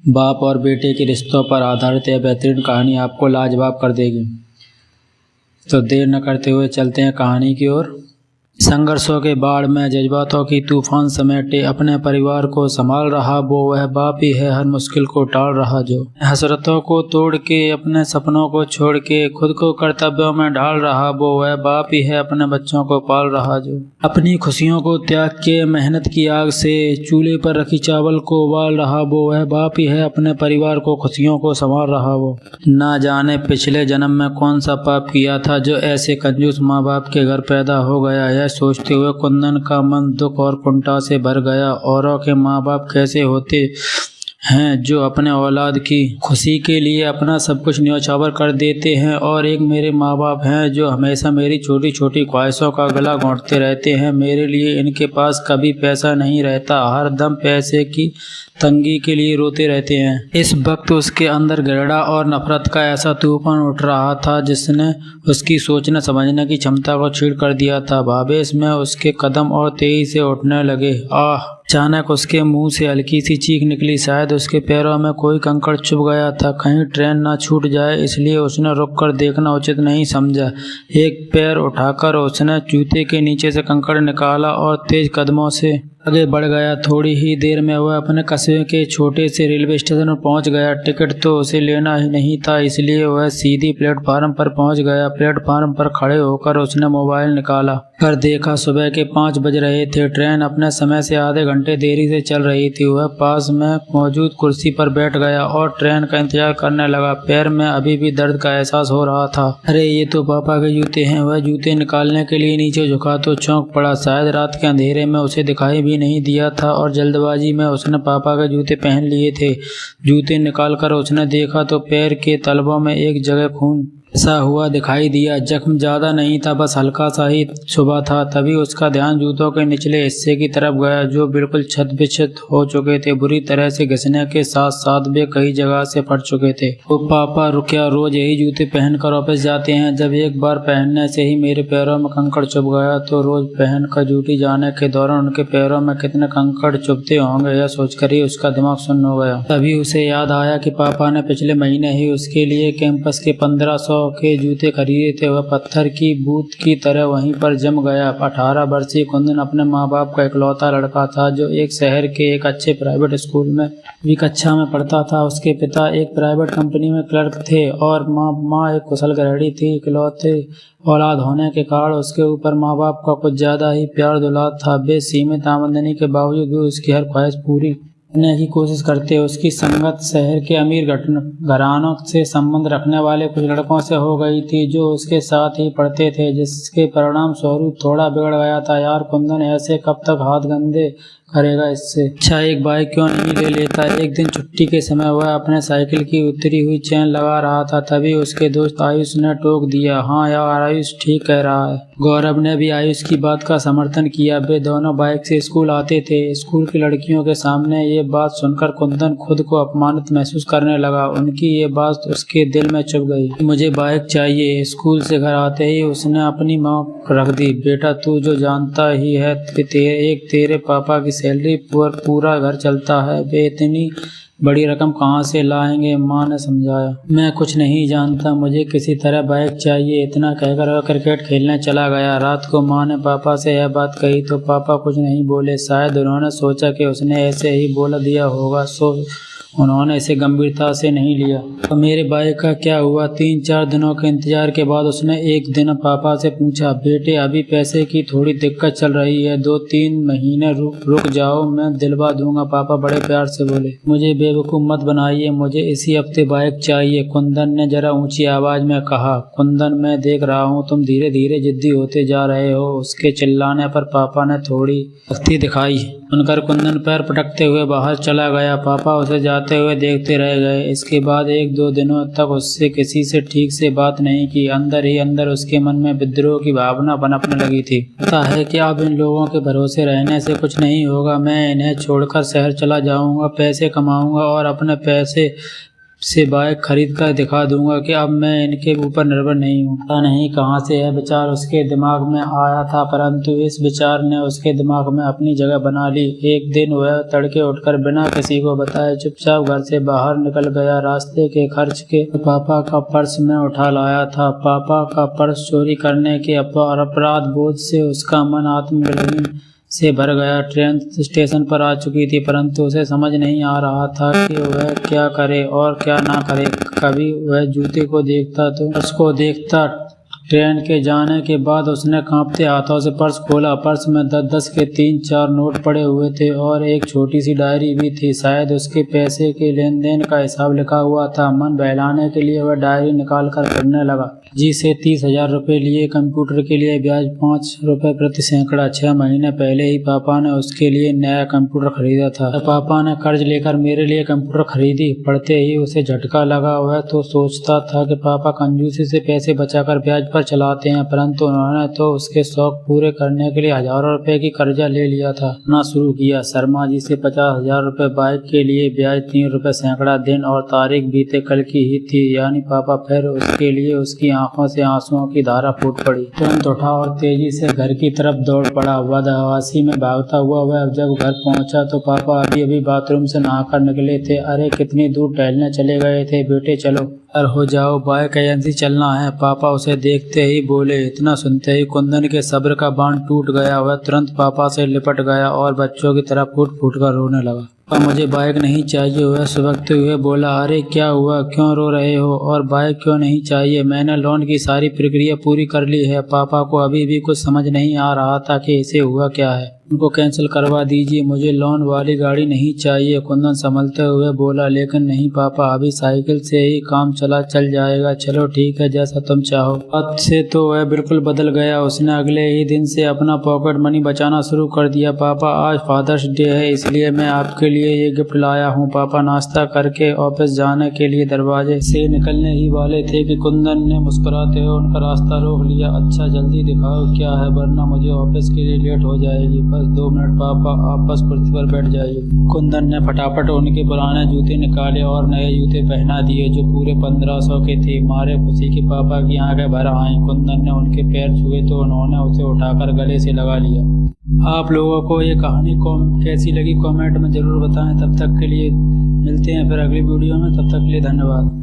बाप और बेटे के रिश्तों पर आधारित यह बेहतरीन कहानी आपको लाजवाब कर देगी। तो देर न करते हुए चलते हैं कहानी की ओर। संघर्षों के बाढ़ में जज्बातों की तूफान समेटे अपने परिवार को संभाल रहा वो वह बाप ही है, हर मुश्किल को टाल रहा जो हसरतों को तोड़ के अपने सपनों को छोड़ के खुद को कर्तव्यों में ढाल रहा वो वह बाप ही है, अपने बच्चों को पाल रहा जो अपनी खुशियों को त्याग के मेहनत की आग से चूल्हे पर रखी चावल को उबाल रहा वो वह बाप ही है, अपने परिवार को खुशियों को संभाल रहा वो ना जाने पिछले जन्म में कौन सा पाप किया था जो ऐसे कंजूस माँ बाप के घर पैदा हो गया। यह सोचते हुए कुंदन का मन दुख और कुंठा से भर गया। औरों के माँ बाप कैसे होते हैं जो अपने औलाद की खुशी के लिए अपना सब कुछ न्यौछावर कर देते हैं, और एक मेरे माँ बाप हैं जो हमेशा मेरी छोटी छोटी ख्वाहिशों का गला घोंटते रहते हैं। मेरे लिए इनके पास कभी पैसा नहीं रहता, हर दम पैसे की तंगी के लिए रोते रहते हैं। इस वक्त उसके अंदर घृणा और नफरत का ऐसा तूफान उठ रहा था जिसने उसकी सोचने समझने की क्षमता को छीड़ कर दिया था। भावेश में उसके कदम और तेजी से उठने लगे। आह! अचानक उसके मुंह से हल्की सी चीख निकली। शायद उसके पैरों में कोई कंकड़ चुभ गया था, कहीं ट्रेन ना छूट जाए, इसलिए उसने रुककर देखना उचित नहीं समझा। एक पैर उठाकर उसने जूते के नीचे से कंकड़ निकाला और तेज कदमों से आगे बढ़ गया। थोड़ी ही देर में वह अपने कस्बे के छोटे से रेलवे स्टेशन पर पहुंच गया। टिकट तो उसे लेना ही नहीं था, इसलिए वह सीधी प्लेटफार्म पर पहुंच गया। प्लेटफार्म पर खड़े होकर उसने मोबाइल निकाला कर देखा। सुबह के 5 बज रहे थे। ट्रेन अपने समय से आधे घंटे देरी से चल रही थी। वह पास में मौजूद कुर्सी पर बैठ गया और ट्रेन का इंतजार करने लगा। पैर में अभी भी दर्द का एहसास हो रहा था। अरे, ये तो पापा के जूते हैं। वह जूते निकालने के लिए नीचे झुका तो चौंक पड़ा। शायद रात के अंधेरे में उसे दिखाई भी नहीं दिया था और जल्दबाजी में उसने पापा के जूते पहन लिए थे। जूते निकालकर उसने देखा तो पैर के तलवों में एक जगह खून सा हुआ दिखाई दिया। जख्म ज्यादा नहीं था, बस हल्का सा ही छुबा था। तभी उसका ध्यान जूतों के निचले हिस्से की तरफ गया जो बिल्कुल छत-बिछत हो चुके थे। बुरी तरह से घिसने के साथ साथ वे कई जगह से फट चुके थे। तो पापा क्या रोज यही जूते पहनकर ऑफिस जाते हैं? जब एक बार पहनने से ही मेरे पैरों में कंकड़ चुभ गया तो रोज पहनकर ड्यूटी जाने के दौरान उनके पैरों में कितने कंकड़ चुभते होंगे, यह सोचकर ही उसका दिमाग सुन्न हो गया। तभी उसे याद आया कि पापा ने पिछले महीने ही उसके लिए कैंपस के 1500 के जूते खरीदे थे। वह पत्थर की बूंद की तरह वहीं पर जम गया। 18 वर्षीय कुंदन अपने माँ बाप का इकलौता लड़का था जो एक शहर के एक अच्छे प्राइवेट स्कूल में भी कक्षा में पढ़ता था। उसके पिता एक प्राइवेट कंपनी में क्लर्क थे और माँ एक कुशल गृहिणी थी। इकलौते औलाद होने के कारण उसके ऊपर माँ बाप का कुछ ज्यादा ही प्यार दुलार था। वे सीमित आमदनी के बावजूद भी उसकी हर ख्वाहिश पूरी करने की कोशिश करते। उसकी संगत शहर के अमीर घरानों से संबंध रखने वाले कुछ लड़कों से हो गई थी जो उसके साथ ही पढ़ते थे, जिसके परिणाम स्वरूप थोड़ा बिगड़ गया था। यार कुंदन, ऐसे कब तक हाथ गंदे करेगा? इससे अच्छा एक बाइक क्यों नहीं ले लेता? एक दिन छुट्टी के समय वह अपने साइकिल की उतरी हुई चेन लगा रहा था, तभी उसके दोस्त आयुष ने टोक दिया। हाँ यार, आयुष ठीक कह रहा है। गौरव ने भी आयुष की बात का समर्थन किया। वे दोनों बाइक से स्कूल आते थे। स्कूल की लड़कियों के सामने ये बात सुनकर कुंदन खुद को अपमानित महसूस करने लगा। उनकी ये बात उसके दिल में चुभ गई। मुझे बाइक चाहिए। स्कूल से घर आते ही उसने अपनी माँ रख दी। बेटा, तू जो जानता ही है कि तेरे पापा की सैलरी पर पूरा घर चलता है, वे इतनी बड़ी रकम कहाँ से लाएंगे? माँ ने समझाया। मैं कुछ नहीं जानता, मुझे किसी तरह बाइक चाहिए। इतना कहकर वह क्रिकेट खेलने चला गया। रात को माँ ने पापा से यह बात कही तो पापा कुछ नहीं बोले। शायद उन्होंने सोचा कि उसने ऐसे ही बोल दिया होगा, सो उन्होंने इसे गंभीरता से नहीं लिया। तो मेरे बाइक का क्या हुआ? 3-4 दिनों के इंतजार के बाद उसने एक दिन पापा से पूछा, बेटे अभी पैसे की थोड़ी दिक्कत चल रही है, 2-3 महीने रुक जाओ, मैं दिलवा दूंगा। पापा बड़े प्यार से बोले। मुझे बेवकूफ़ मत बनाइए, मुझे इसी हफ्ते बाइक चाहिए, कुंदन ने जरा ऊंची आवाज में कहा। कुंदन, मैं देख रहा हूँ तुम धीरे धीरे जिद्दी होते जा रहे हो। उसके चिल्लाने पर पापा ने थोड़ी सख्ती दिखाई। सुनकर कुंदन पैर पटकते हुए बाहर चला गया। पापा उसे जाते हुए देखते रह गए। इसके बाद 1-2 दिनों तक उससे किसी से ठीक से बात नहीं की। अंदर ही अंदर उसके मन में विद्रोह की भावना पनपने लगी थी। पता है कि अब इन लोगों के भरोसे रहने से कुछ नहीं होगा। मैं इन्हें छोड़कर शहर चला जाऊंगा, पैसे कमाऊंगा और अपने पैसे से बाइक खरीद कर दिखा दूंगा कि अब मैं इनके ऊपर निर्भर नहीं हूँ। पता नहीं कहाँ से यह विचार उसके दिमाग में आया था, परंतु इस विचार ने उसके दिमाग में अपनी जगह बना ली। एक दिन वह तड़के उठकर बिना किसी को बताए चुपचाप घर से बाहर निकल गया। रास्ते के खर्च के पापा का पर्स में उठा लाया था। पापा का पर्स चोरी करने के अपराध बोध से उसका मन आत्मग्लानि से भर गया। ट्रेन स्टेशन पर आ चुकी थी, परंतु उसे समझ नहीं आ रहा था कि वह क्या करे और क्या ना करे। कभी वह जूते को देखता तो उसको देखता। ट्रेन के जाने के बाद उसने कांपते हाथों से पर्स खोला। पर्स में 10-10 के 3-4 नोट पड़े हुए थे और एक छोटी सी डायरी भी थी। शायद उसके पैसे के लेन देन का हिसाब लिखा हुआ था। मन बहलाने के लिए वह डायरी निकाल कर पढ़ने लगा। जी से 30,000 रुपये लिए। कंप्यूटर के लिए ब्याज 5 रुपये प्रति सैकड़ा। 6 महीने पहले ही पापा ने उसके लिए नया कंप्यूटर खरीदा था। पापा ने कर्ज लेकर मेरे लिए कंप्यूटर खरीदी। पढ़ते ही उसे झटका लगा। वह तो सोचता था कि पापा कंजूसी से पैसे बचाकर ब्याज पर चलाते हैं, परंतु उन्होंने तो उसके शौक पूरे करने के लिए हजारों रुपए की कर्जा ले लिया था। ना शुरू किया। शर्मा जी से 50,000 रुपये बाइक के लिए ब्याज 3 रुपये सैकड़ा। दिन और तारीख बीते कल की ही थी। यानी पापा फिर उसके लिए उसकी आंखों से आंसुओं की धारा फूट पड़ी। तुरंत उठा और तेजी से घर की तरफ दौड़ पड़ा। बदहवासी में भागता हुआ वह जब घर पहुंचा तो पापा अभी अभी बाथरूम से नहाकर निकले थे। अरे कितनी दूर टहलने चले गए थे बेटे, चलो तैयार हो जाओ, बाइक एजेंसी चलना है। पापा उसे देखते ही बोले। इतना सुनते ही कुंदन के सब्र का बांध टूट गया। वह तुरंत पापा से लिपट गया और बच्चों की तरह फूट फूट कर रोने लगा। पापा मुझे बाइक नहीं चाहिए। वह सुबकते हुए बोला। अरे क्या हुआ, क्यों रो रहे हो और बाइक क्यों नहीं चाहिए? मैंने लोन की सारी प्रक्रिया पूरी कर ली है। पापा को अभी भी कुछ समझ नहीं आ रहा था कि इसे हुआ क्या है। उनको कैंसिल करवा दीजिए, मुझे लोन वाली गाड़ी नहीं चाहिए। कुंदन संभलते हुए बोला। लेकिन नहीं पापा, अभी साइकिल से ही काम चल जाएगा। चलो ठीक है, जैसा तुम चाहो। बात से तो वह बिल्कुल बदल गया। उसने अगले ही दिन से अपना पॉकेट मनी बचाना शुरू कर दिया। पापा आज फादर्स डे है, इसलिए मैं आपके लिए ये गिफ्ट लाया हूँ। पापा नाश्ता करके ऑफिस जाने के लिए दरवाजे से निकलने ही वाले थे कि कुंदन ने मुस्कुराते हुए उनका रास्ता रोक लिया। अच्छा जल्दी दिखाओ क्या है, वरना मुझे ऑफिस के लिए लेट हो जाएगी। बस 2 मिनट पापा, आप बस कुर्सी पर बैठ जाइए। कुंदन ने फटाफट उनके पुराने जूते निकाले और नए जूते पहना दिए जो पूरे 1500 के थे। मारे खुशी की पापा की आंखें भर आईं। कुंदन ने उनके पैर छुए तो उन्होंने उसे उठाकर गले से लगा लिया। आप लोगों को ये कहानी कैसी लगी कमेंट में जरूर बताएं। तब तक के लिए मिलते हैं फिर अगली वीडियो में। तब तक के लिए धन्यवाद।